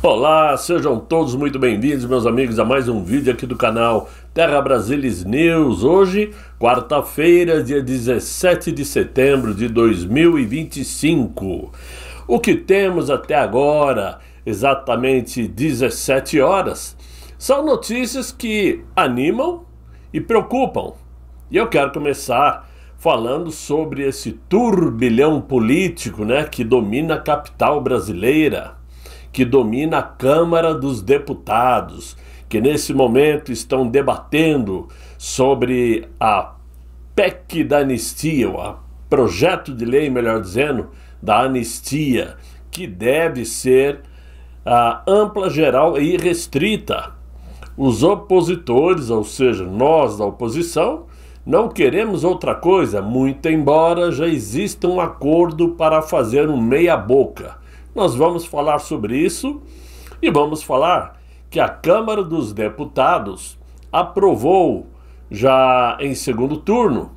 Olá, sejam todos muito bem-vindos, meus amigos, a mais um vídeo aqui do canal Terra Brasilis News. Hoje, quarta-feira, dia 17 de setembro de 2025. O que temos até agora, exatamente 17 horas, são notícias que animam e preocupam. E eu quero começar falando sobre esse turbilhão político, que domina a capital brasileira, que domina a Câmara dos Deputados, que nesse momento estão debatendo sobre a PEC da anistia, o projeto de lei, melhor dizendo, da anistia, que deve ser ampla, geral e restrita. Os opositores, ou seja, nós da oposição, não queremos outra coisa, muito embora já exista um acordo para fazer um meia-boca. Nós vamos falar sobre isso e vamos falar que a Câmara dos Deputados aprovou já em segundo turno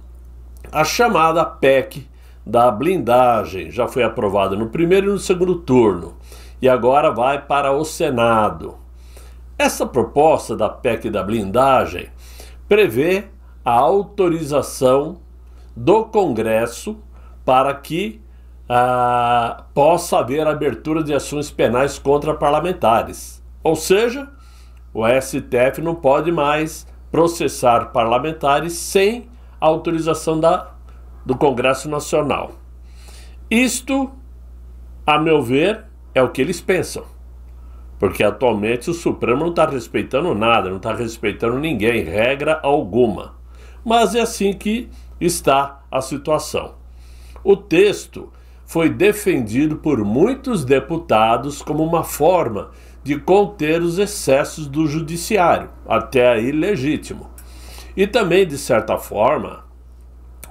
a chamada PEC da blindagem. Já foi aprovada no primeiro e no segundo turno e agora vai para o Senado. Essa proposta da PEC da blindagem prevê a autorização do Congresso para que possa haver abertura de ações penais contra parlamentares. Ou seja, o STF não pode mais processar parlamentares sem autorização do Congresso Nacional. Isto, a meu ver, é o que eles pensam. Porque atualmente o Supremo não está respeitando nada, não está respeitando ninguém, regra alguma. Mas é assim que está a situação. O texto foi defendido por muitos deputados como uma forma de conter os excessos do judiciário, até aí legítimo. E também, de certa forma,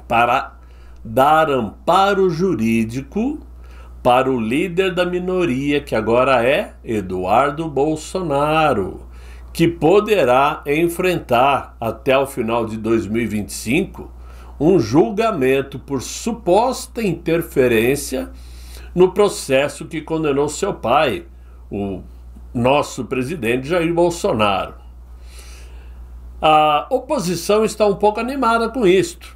para dar amparo jurídico para o líder da minoria, que agora é Eduardo Bolsonaro, que poderá enfrentar até o final de 2025 um julgamento por suposta interferência no processo que condenou seu pai, o nosso presidente Jair Bolsonaro. A oposição está um pouco animada com isto,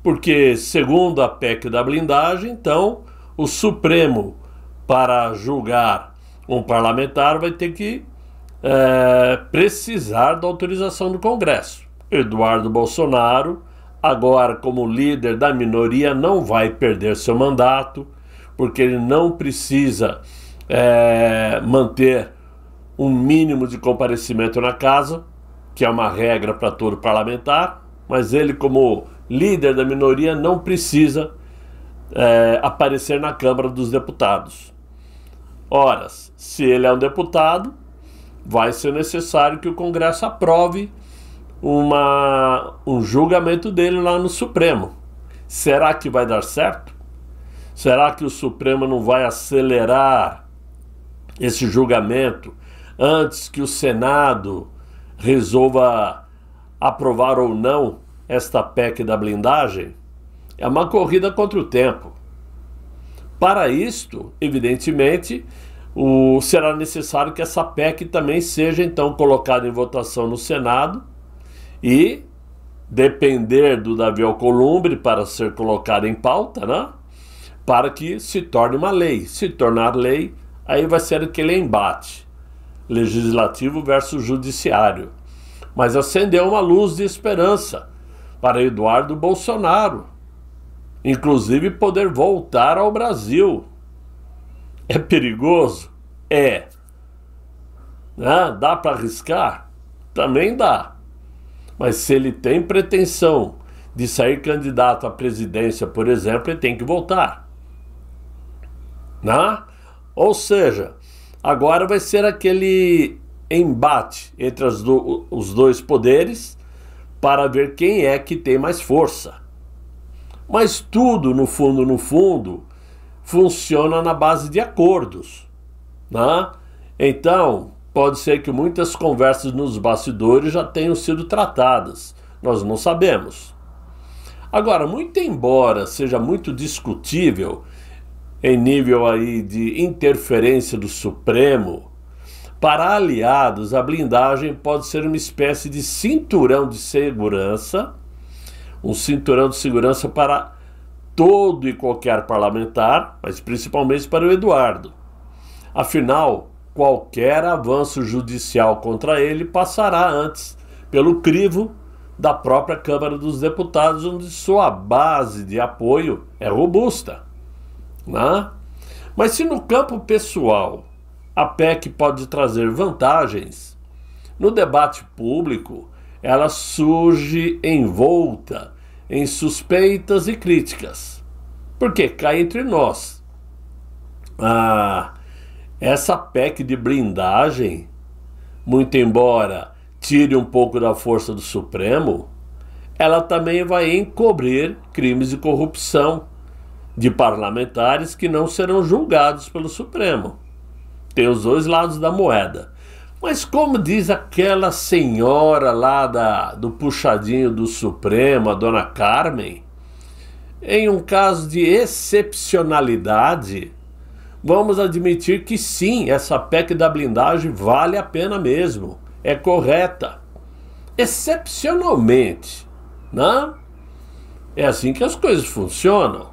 porque, segundo a PEC da blindagem, então, o Supremo, para julgar um parlamentar, vai ter que precisar da autorização do Congresso. Eduardo Bolsonaro, agora como líder da minoria, não vai perder seu mandato, porque ele não precisa manter um mínimo de comparecimento na casa, que é uma regra para todo parlamentar, mas ele como líder da minoria não precisa aparecer na Câmara dos Deputados. Ora, se ele é um deputado, vai ser necessário que o Congresso aprove um julgamento dele lá no Supremo. Será que vai dar certo? Será que o Supremo não vai acelerar esse julgamento antes que o Senado resolva aprovar ou não esta PEC da blindagem? É uma corrida contra o tempo. Para isto, evidentemente, será necessário que essa PEC também seja então colocada em votação no Senado e depender do Davi Alcolumbre para ser colocado em pauta, para que se torne uma lei. Se tornar lei, aí vai ser aquele embate legislativo versus judiciário. Mas acendeu uma luz de esperança para Eduardo Bolsonaro, inclusive poder voltar ao Brasil. É perigoso? É. Dá para arriscar? Também dá. Mas se ele tem pretensão de sair candidato à presidência, por exemplo, ele tem que voltar. Ou seja, agora vai ser aquele embate entre os dois poderes para ver quem é que tem mais força. Mas tudo, no fundo, funciona na base de acordos. Então, pode ser que muitas conversas nos bastidores já tenham sido tratadas. Nós não sabemos. Agora, muito embora seja muito discutível em nível aí de interferência do Supremo Para aliados, a blindagem pode ser uma espécie de cinturão de segurança, um cinturão de segurança para todo e qualquer parlamentar, mas principalmente para o Eduardo. Afinal, qualquer avanço judicial contra ele passará antes pelo crivo da própria Câmara dos Deputados, onde sua base de apoio é robusta, né? Mas se no campo pessoal a PEC pode trazer vantagens, no debate público ela surge envolta em suspeitas e críticas. Porque cá entre nós, essa PEC de blindagem, muito embora tire um pouco da força do Supremo, ela também vai encobrir crimes de corrupção de parlamentares que não serão julgados pelo Supremo. Tem os dois lados da moeda. Mas como diz aquela senhora lá do puxadinho do Supremo, a dona Carmen, em um caso de excepcionalidade, vamos admitir que sim, essa PEC da blindagem vale a pena mesmo, é correta. Excepcionalmente, né? É assim que as coisas funcionam.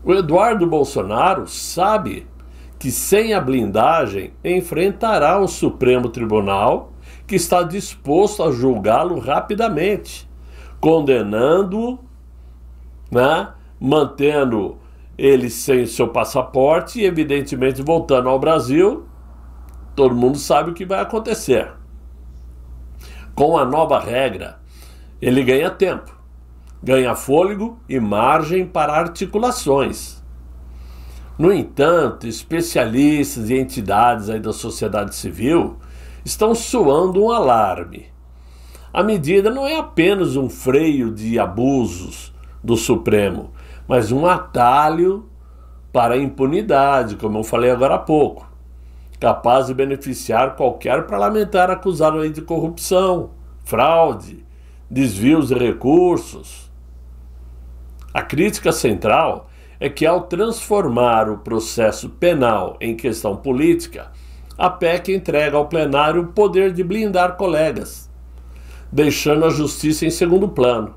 O Eduardo Bolsonaro sabe que sem a blindagem enfrentará o Supremo Tribunal, que está disposto a julgá-lo rapidamente, condenando-o, né, mantendo ele sem seu passaporte e, evidentemente, voltando ao Brasil. Todo mundo sabe o que vai acontecer. Com a nova regra, ele ganha tempo, ganha fôlego e margem para articulações. No entanto, especialistas e entidades aí da sociedade civil estão soando um alarme. A medida não é apenas um freio de abusos do Supremo, mas um atalho para a impunidade, como eu falei agora há pouco, capaz de beneficiar qualquer parlamentar acusado aí de corrupção, fraude, desvios de recursos. A crítica central é que, ao transformar o processo penal em questão política, a PEC entrega ao plenário o poder de blindar colegas, deixando a justiça em segundo plano.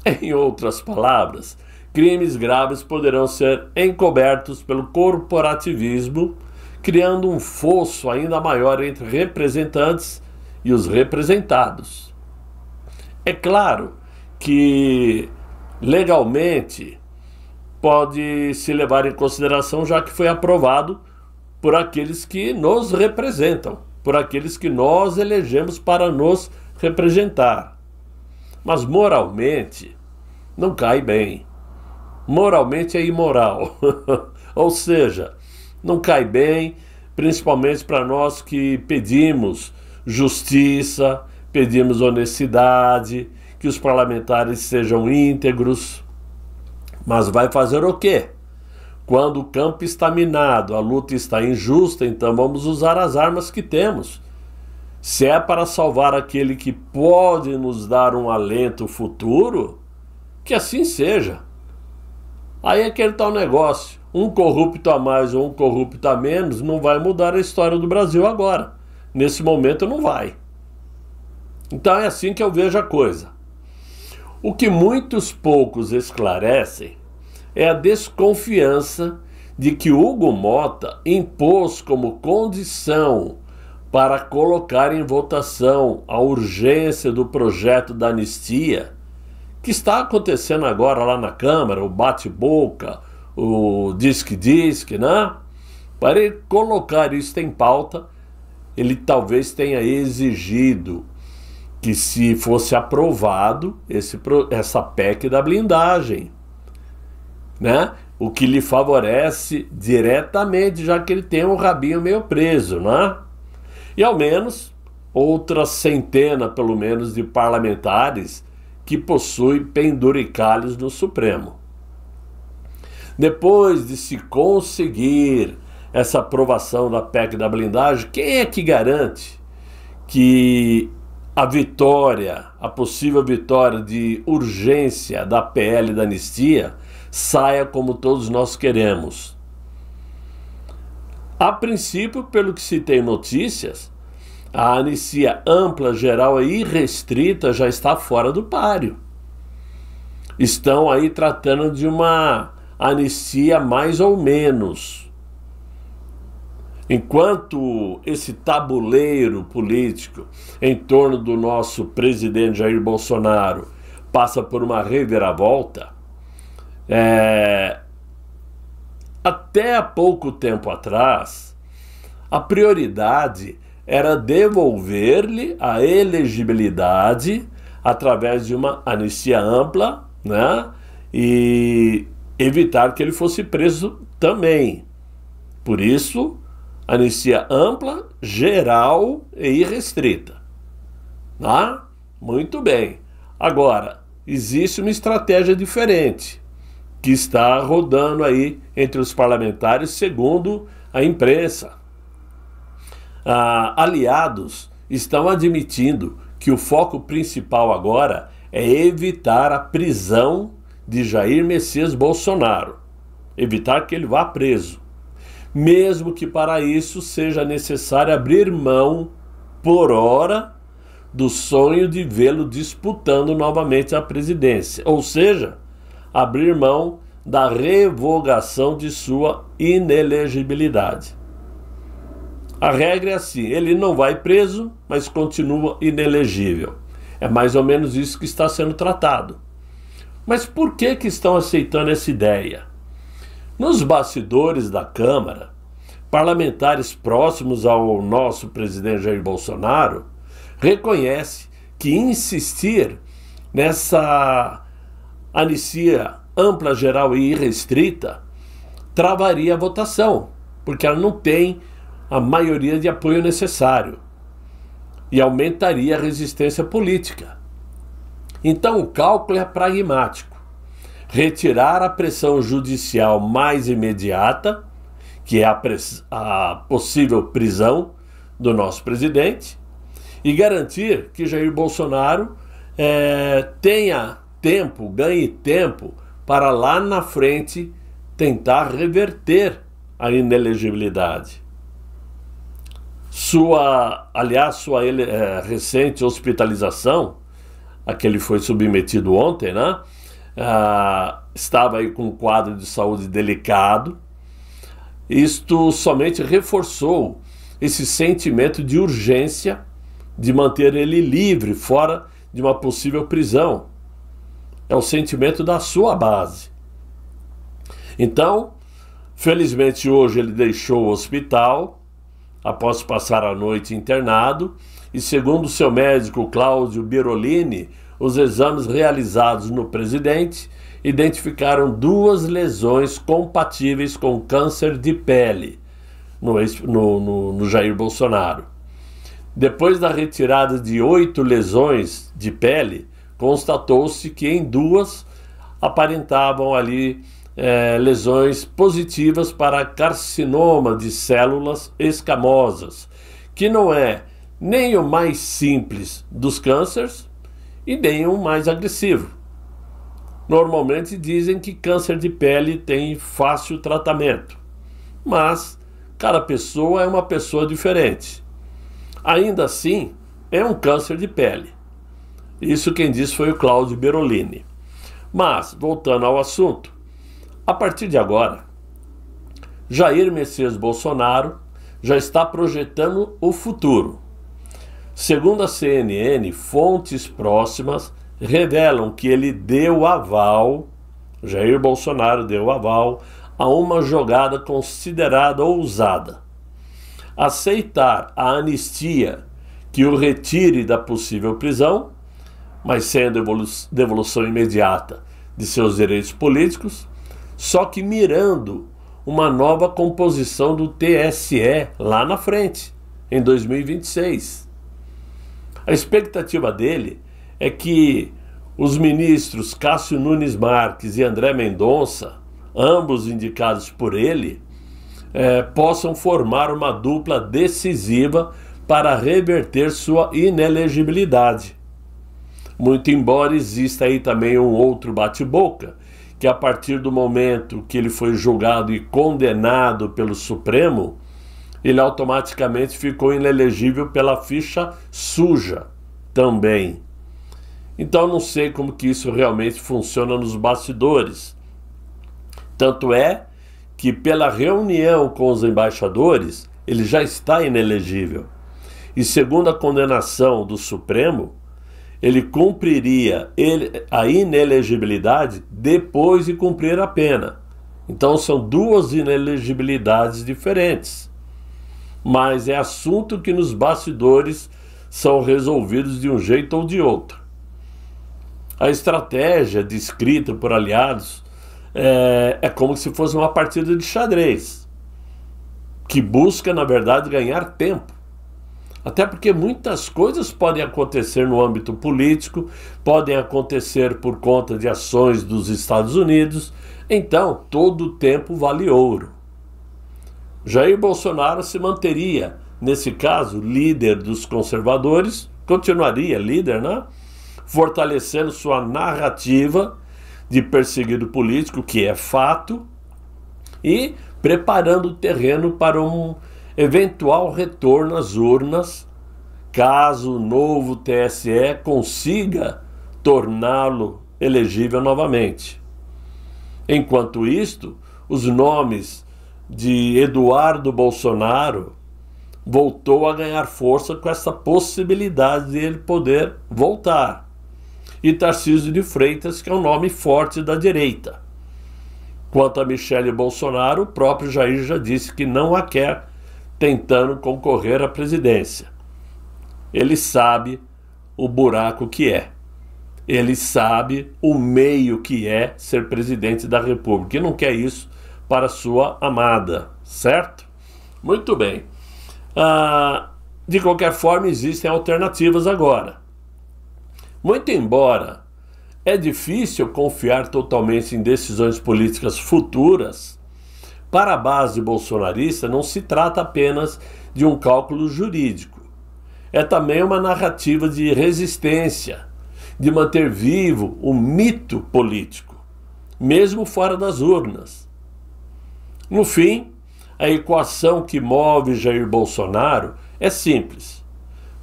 Em outras palavras, crimes graves poderão ser encobertos pelo corporativismo, criando um fosso ainda maior entre representantes e os representados. É claro que, legalmente, pode se levar em consideração, já que foi aprovado por aqueles que nos representam, por aqueles que nós elegemos para nos representar. Mas moralmente não cai bem. Moralmente é imoral. Ou seja, não cai bem, principalmente para nós que pedimos justiça, pedimos honestidade, que os parlamentares sejam íntegros. Mas vai fazer o quê? Quando o campo está minado, a luta está injusta, então vamos usar as armas que temos. Se é para salvar aquele que pode nos dar um alento futuro, que assim seja. Aí é aquele tal negócio, um corrupto a mais ou um corrupto a menos não vai mudar a história do Brasil agora. Nesse momento não vai. Então é assim que eu vejo a coisa. O que muitos poucos esclarecem é a desconfiança de que Hugo Mota impôs como condição para colocar em votação a urgência do projeto da anistia, que está acontecendo agora lá na Câmara, o bate-boca, o disque-disque, né? Para ele colocar isso em pauta, ele talvez tenha exigido que, se fosse aprovado essa PEC da blindagem, né? O que lhe favorece diretamente, já que ele tem um rabinho meio preso, né? E ao menos outra centena, pelo menos, de parlamentares que possuem penduricalhos no Supremo. Depois de se conseguir essa aprovação da PEC da blindagem, quem é que garante que a vitória, a possível vitória de urgência da PL da anistia saia como todos nós queremos? A princípio, pelo que se tem notícias, a anistia ampla, geral e irrestrita já está fora do páreo. Estão aí tratando de uma anistia mais ou menos. Enquanto esse tabuleiro político em torno do nosso presidente Jair Bolsonaro passa por uma reviravolta, até há pouco tempo atrás, a prioridade era devolver-lhe a elegibilidade através de uma anistia ampla, né? E evitar que ele fosse preso também. Por isso, anistia ampla, geral e irrestrita. Tá? Muito bem. Agora, existe uma estratégia diferente que está rodando aí entre os parlamentares, segundo a imprensa. Aliados estão admitindo que o foco principal agora é evitar a prisão de Jair Messias Bolsonaro, evitar que ele vá preso, mesmo que para isso seja necessário abrir mão, por hora, do sonho de vê-lo disputando novamente a presidência, ou seja, abrir mão da revogação de sua inelegibilidade. A regra é assim, ele não vai preso, mas continua inelegível. É mais ou menos isso que está sendo tratado. Mas por que estão aceitando essa ideia? Nos bastidores da Câmara, parlamentares próximos ao nosso presidente Jair Bolsonaro reconhecem que insistir nessa anistia ampla, geral e irrestrita travaria a votação, porque ela não tem a maioria de apoio necessário e aumentaria a resistência política. Então o cálculo é pragmático: retirar a pressão judicial mais imediata, que é a possível prisão do nosso presidente, e garantir que Jair Bolsonaro tenha tempo, ganhe tempo para lá na frente tentar reverter a inelegibilidade. Sua recente hospitalização, a que ele foi submetido ontem, né? Estava aí com um quadro de saúde delicado. Isto somente reforçou esse sentimento de urgência de manter ele livre, fora de uma possível prisão. É o sentimento da sua base. Então, felizmente hoje ele deixou o hospital após passar a noite internado, e segundo seu médico Cláudio Birolini, os exames realizados no presidente identificaram 2 lesões compatíveis com câncer de pele no Jair Bolsonaro. Depois da retirada de 8 lesões de pele, constatou-se que em 2 aparentavam ali lesões positivas para carcinoma de células escamosas, que não é nem o mais simples dos cânceres e nem o mais agressivo. Normalmente dizem que câncer de pele tem fácil tratamento, mas cada pessoa é uma pessoa diferente. Ainda assim, é um câncer de pele. Isso quem disse foi o Cláudio Birolini. Mas, voltando ao assunto, a partir de agora, Jair Messias Bolsonaro já está projetando o futuro. Segundo a CNN, fontes próximas revelam que ele deu aval, Jair Bolsonaro deu aval a uma jogada considerada ousada: aceitar a anistia que o retire da possível prisão, mas sem a devolução imediata de seus direitos políticos, só que mirando uma nova composição do TSE lá na frente, em 2026. A expectativa dele é que os ministros Cássio Nunes Marques e André Mendonça, ambos indicados por ele, possam formar uma dupla decisiva para reverter sua inelegibilidade. Muito embora exista aí também um outro bate-boca, que a partir do momento que ele foi julgado e condenado pelo Supremo, ele automaticamente ficou inelegível pela ficha suja também. Então não sei como que isso realmente funciona nos bastidores. Tanto é que pela reunião com os embaixadores, ele já está inelegível. E segundo a condenação do Supremo, ele cumpriria a inelegibilidade depois de cumprir a pena. Então são duas inelegibilidades diferentes. Mas é assunto que nos bastidores são resolvidos de um jeito ou de outro. A estratégia descrita por aliados é como se fosse uma partida de xadrez, que busca, na verdade, ganhar tempo. Até porque muitas coisas podem acontecer no âmbito político, podem acontecer por conta de ações dos Estados Unidos, então todo tempo vale ouro. Jair Bolsonaro se manteria, nesse caso, líder dos conservadores, continuaria líder, né? Fortalecendo sua narrativa de perseguido político, que é fato, e preparando o terreno para um eventual retorno às urnas, caso o novo TSE consiga torná-lo elegível novamente. Enquanto isto, os nomes de Eduardo Bolsonaro voltou a ganhar força com essa possibilidade de ele poder voltar. E Tarcísio de Freitas, que é um nome forte da direita. Quanto a Michele Bolsonaro, o próprio Jair já disse que não a quer tentando concorrer à presidência. Ele sabe o buraco que é. Ele sabe o meio que é ser presidente da República. E não quer isso para sua amada, certo? Muito bem. De qualquer forma, existem alternativas agora. Muito embora é difícil confiar totalmente em decisões políticas futuras, para a base bolsonarista não se trata apenas de um cálculo jurídico. É também uma narrativa de resistência, de manter vivo o mito político, mesmo fora das urnas. No fim, a equação que move Jair Bolsonaro é simples.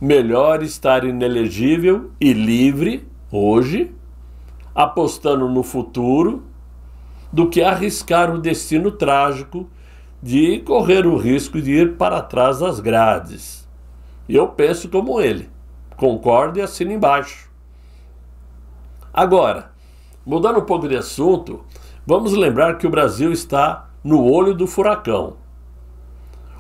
Melhor estar inelegível e livre hoje, apostando no futuro, do que arriscar o destino trágico de correr o risco de ir para trás das grades. Eu penso como ele. Concordo e assino embaixo. Agora, mudando um pouco de assunto, vamos lembrar que o Brasil está no olho do furacão.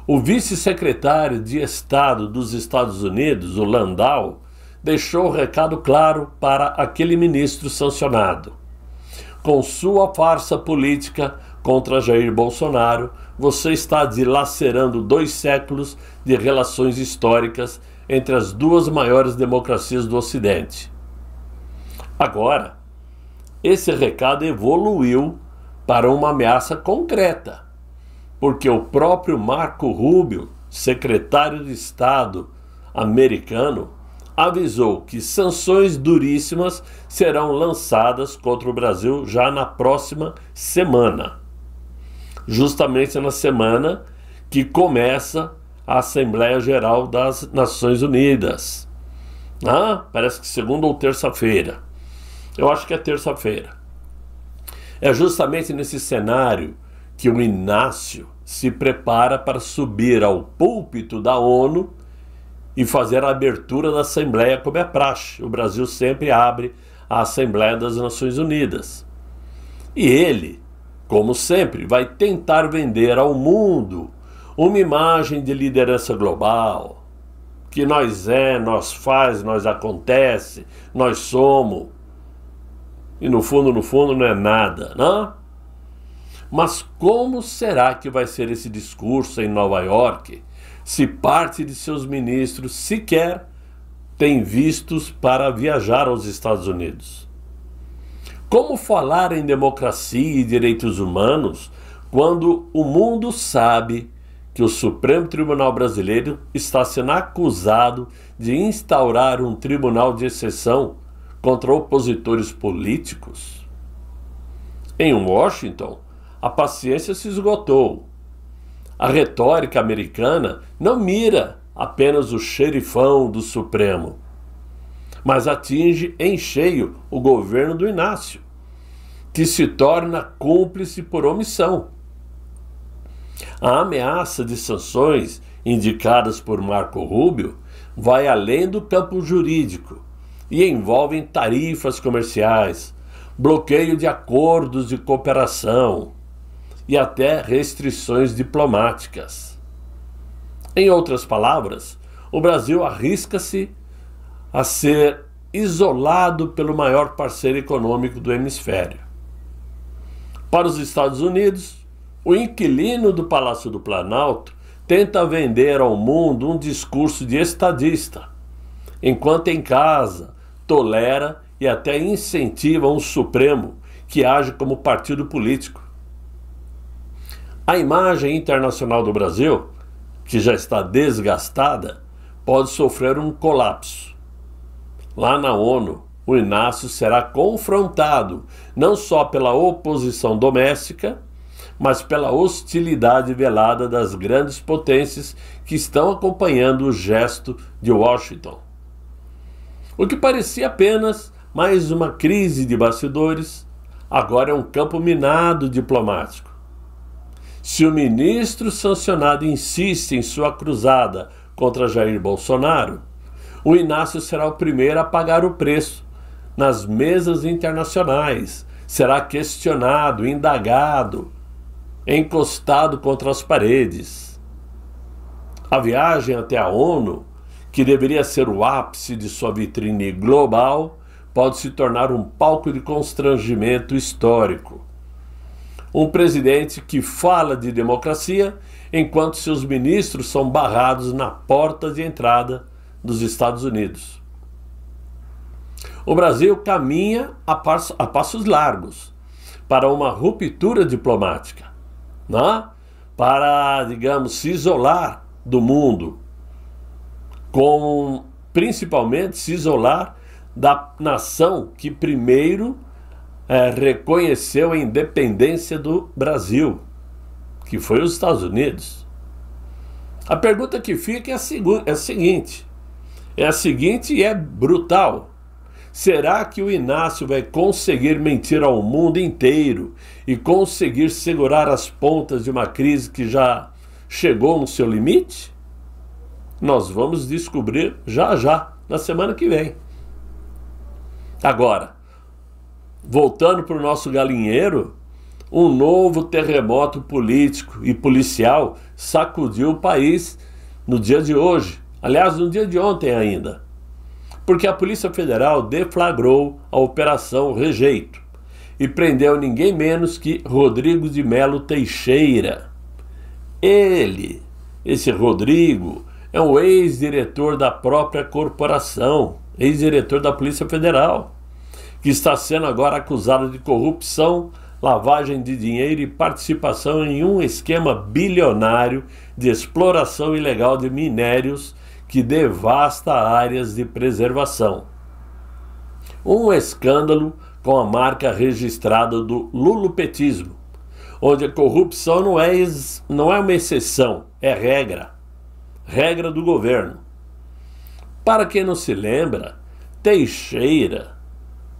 O vice-secretário de Estado dos Estados Unidos, o Landau, deixou o recado claro para aquele ministro sancionado. Com sua farsa política contra Jair Bolsonaro, você está dilacerando 2 séculos de relações históricas entre as duas maiores democracias do Ocidente. Agora, esse recado evoluiu para uma ameaça concreta, porque o próprio Marco Rubio, secretário de Estado americano, avisou que sanções duríssimas serão lançadas contra o Brasil já na próxima semana. Justamente na semana que começa a Assembleia Geral das Nações Unidas. Parece que segunda ou terça-feira. Eu acho que é terça-feira. É justamente nesse cenário que o Inácio se prepara para subir ao púlpito da ONU e fazer a abertura da Assembleia, como é praxe. O Brasil sempre abre a Assembleia das Nações Unidas. E ele, como sempre, vai tentar vender ao mundo uma imagem de liderança global, que nós faz, nós acontece, nós somos. E no fundo não é nada, não? Mas como será que vai ser esse discurso em Nova York, se parte de seus ministros sequer tem vistos para viajar aos Estados Unidos? Como falar em democracia e direitos humanos quando o mundo sabe que o Supremo Tribunal Brasileiro está sendo acusado de instaurar um tribunal de exceção contra opositores políticos? Em Washington, a paciência se esgotou. A retórica americana não mira apenas o xerifão do Supremo, mas atinge em cheio o governo do Inácio, que se torna cúmplice por omissão. A ameaça de sanções indicadas por Marco Rubio vai além do campo jurídico e envolvem tarifas comerciais, bloqueio de acordos de cooperação e até restrições diplomáticas. Em outras palavras, o Brasil arrisca-se a ser isolado pelo maior parceiro econômico do hemisfério. Para os Estados Unidos, o inquilino do Palácio do Planalto tenta vender ao mundo um discurso de estadista, enquanto em casa tolera e até incentiva um Supremo que age como partido político. A imagem internacional do Brasil, que já está desgastada, pode sofrer um colapso. Lá na ONU, o Inácio será confrontado não só pela oposição doméstica, mas pela hostilidade velada das grandes potências que estão acompanhando o gesto de Washington. O que parecia apenas mais uma crise de bastidores, agora é um campo minado diplomático. Se o ministro sancionado insiste em sua cruzada contra Jair Bolsonaro, o Inácio será o primeiro a pagar o preço nas mesas internacionais, será questionado, indagado, encostado contra as paredes. A viagem até a ONU, que deveria ser o ápice de sua vitrine global, pode se tornar um palco de constrangimento histórico. Um presidente que fala de democracia enquanto seus ministros são barrados na porta de entrada dos Estados Unidos. O Brasil caminha a passos largos para uma ruptura diplomática, né? Para, digamos, se isolar do mundo, principalmente se isolar da nação que primeiro reconheceu a independência do Brasil, que foi os Estados Unidos. A pergunta que fica é a seguinte e é brutal. Será que o Inácio vai conseguir mentir ao mundo inteiro e conseguir segurar as pontas de uma crise que já chegou no seu limite? Nós vamos descobrir já, na semana que vem. Agora, voltando para o nosso galinheiro, um novo terremoto político e policial sacudiu o país no dia de hoje. Aliás, no dia de ontem ainda. Porque a Polícia Federal deflagrou a Operação Rejeito e prendeu ninguém menos que Rodrigo de Mello Teixeira. Esse Rodrigo, é um ex-diretor da própria corporação, ex-diretor da Polícia Federal, que está sendo agora acusado de corrupção, lavagem de dinheiro e participação em um esquema bilionário de exploração ilegal de minérios que devasta áreas de preservação. Um escândalo com a marca registrada do lulopetismo, onde a corrupção não é uma exceção, é regra do governo. Para quem não se lembra, Teixeira,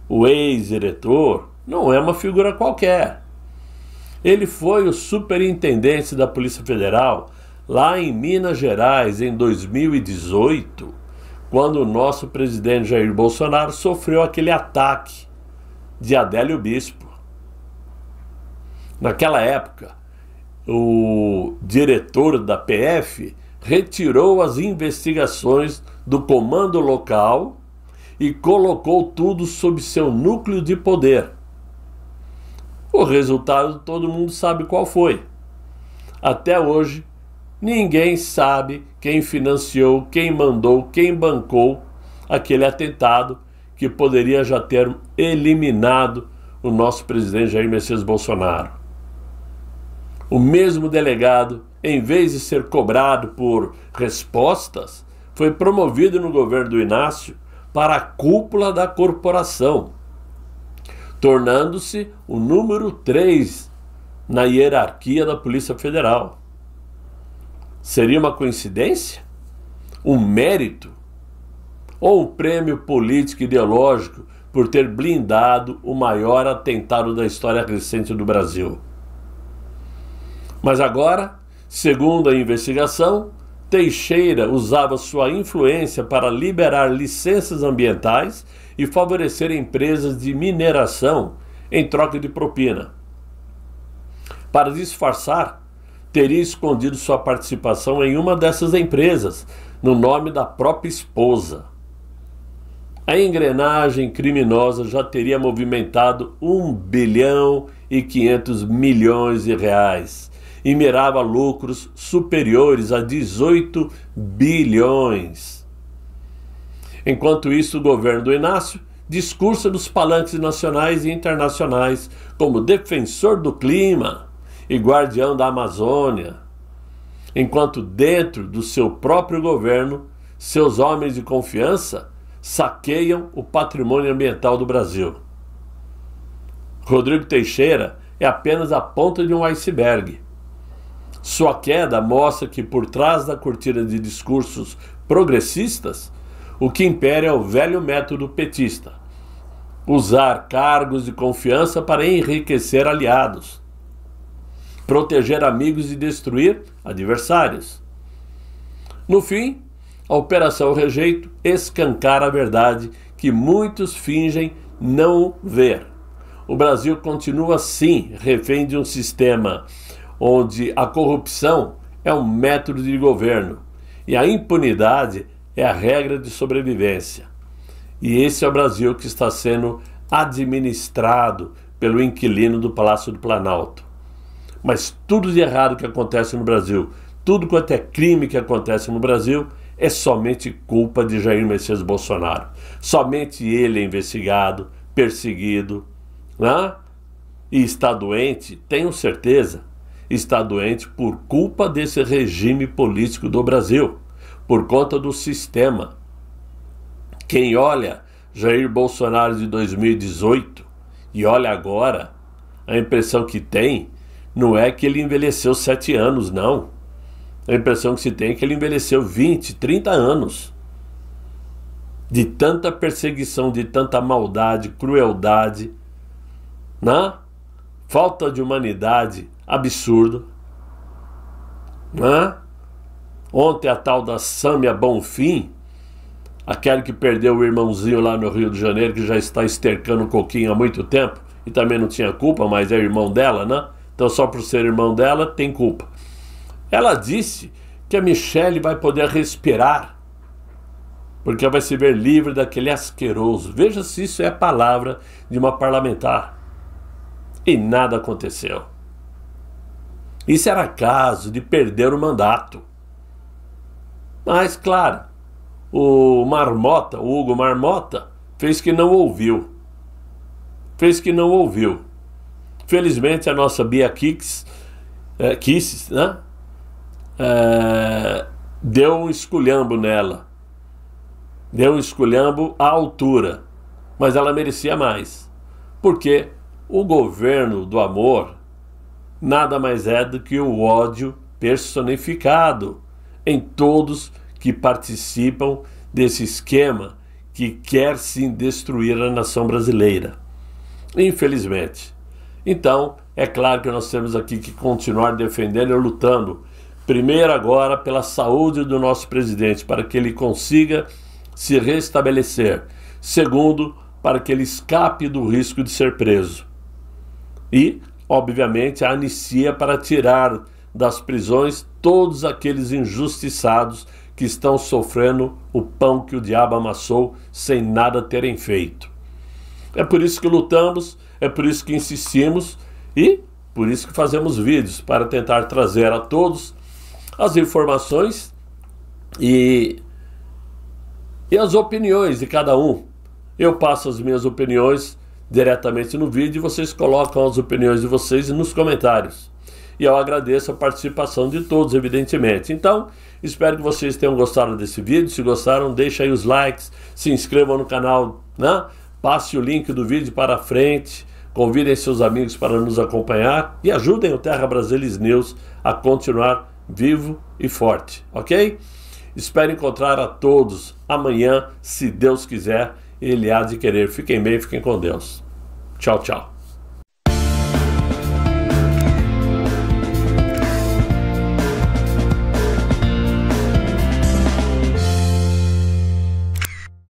o ex-diretor, não é uma figura qualquer. Ele foi o superintendente da Polícia Federal lá em Minas Gerais em 2018, quando o nosso presidente Jair Bolsonaro sofreu aquele ataque de Adélio Bispo. Naquela época, o diretor da PF retirou as investigações do comando local e colocou tudo sob seu núcleo de poder. O resultado todo mundo sabe qual foi. Até hoje, ninguém sabe quem financiou, quem mandou, quem bancou aquele atentado que poderia já ter eliminado o nosso presidente Jair Messias Bolsonaro. O mesmo delegado, em vez de ser cobrado por respostas, foi promovido no governo do Inácio para a cúpula da corporação, tornando-se o número 3 na hierarquia da Polícia Federal. Seria uma coincidência? Um mérito? Ou um prêmio político ideológico por ter blindado o maior atentado da história recente do Brasil? Mas agora, segundo a investigação, Teixeira usava sua influência para liberar licenças ambientais e favorecer empresas de mineração em troca de propina. Para disfarçar, teria escondido sua participação em uma dessas empresas, no nome da própria esposa. A engrenagem criminosa já teria movimentado 1 bilhão e 500 milhões de reais e mirava lucros superiores a 18 bilhões. Enquanto isso, o governo do Inácio discursa nos palanques nacionais e internacionais como defensor do clima e guardião da Amazônia, enquanto dentro do seu próprio governo, seus homens de confiança saqueiam o patrimônio ambiental do Brasil. Rodrigo Teixeira é apenas a ponta de um iceberg. Sua queda mostra que por trás da cortina de discursos progressistas, o que impera é o velho método petista: usar cargos de confiança para enriquecer aliados, proteger amigos e destruir adversários. No fim, a Operação Rejeito escancara a verdade que muitos fingem não ver. O Brasil continua, sim, refém de um sistema onde a corrupção é um método de governo e a impunidade é a regra de sobrevivência. E esse é o Brasil que está sendo administrado pelo inquilino do Palácio do Planalto. Mas tudo de errado que acontece no Brasil, tudo quanto é crime que acontece no Brasil, é somente culpa de Jair Messias Bolsonaro. Somente ele é investigado, perseguido, né? E está doente, tenho certeza, está doente por culpa desse regime político do Brasil, por conta do sistema. Quem olha Jair Bolsonaro de 2018 e olha agora, a impressão que tem não é que ele envelheceu 7 anos, não. A impressão que se tem é que ele envelheceu 20, 30 anos. De tanta perseguição, de tanta maldade, crueldade, né? Falta de humanidade absurdo, né? Ontem a tal da Sâmia Bonfim, aquela que perdeu o irmãozinho lá no Rio de Janeiro, que já está estercando um coquinho há muito tempo e também não tinha culpa, mas é irmão dela, né? Então só por ser irmão dela tem culpa. Ela disse que a Michelle vai poder respirar porque ela vai se ver livre daquele asqueroso. Veja se isso é a palavra de uma parlamentar. E nada aconteceu. Isso era caso de perder o mandato. Mas, claro, o Hugo Marmota, fez que não ouviu. Felizmente, a nossa Bia Kicis, né? Deu um esculhambo nela. Deu um esculhambo à altura. Mas ela merecia mais. Porque o governo do amor nada mais é do que o ódio personificado em todos que participam desse esquema que quer sim destruir a nação brasileira. Infelizmente. Então, é claro que nós temos aqui que continuar defendendo e lutando. Primeiro agora pela saúde do nosso presidente, para que ele consiga se restabelecer. Segundo, para que ele escape do risco de ser preso. E, obviamente, a anistia para tirar das prisões todos aqueles injustiçados que estão sofrendo o pão que o diabo amassou sem nada terem feito. É por isso que lutamos, é por isso que insistimos e por isso que fazemos vídeos, para tentar trazer a todos as informações e as opiniões de cada um. Eu passo as minhas opiniões diretamente no vídeo e vocês colocam as opiniões de vocês nos comentários. E eu agradeço a participação de todos, evidentemente. Então, espero que vocês tenham gostado desse vídeo. Se gostaram, deixem aí os likes, se inscrevam no canal, né? Passe o link do vídeo para frente, convidem seus amigos para nos acompanhar e ajudem o Terra Brasilis News a continuar vivo e forte, ok? Espero encontrar a todos amanhã, se Deus quiser, Ele há de querer. Fiquem bem, fiquem com Deus. Tchau, tchau.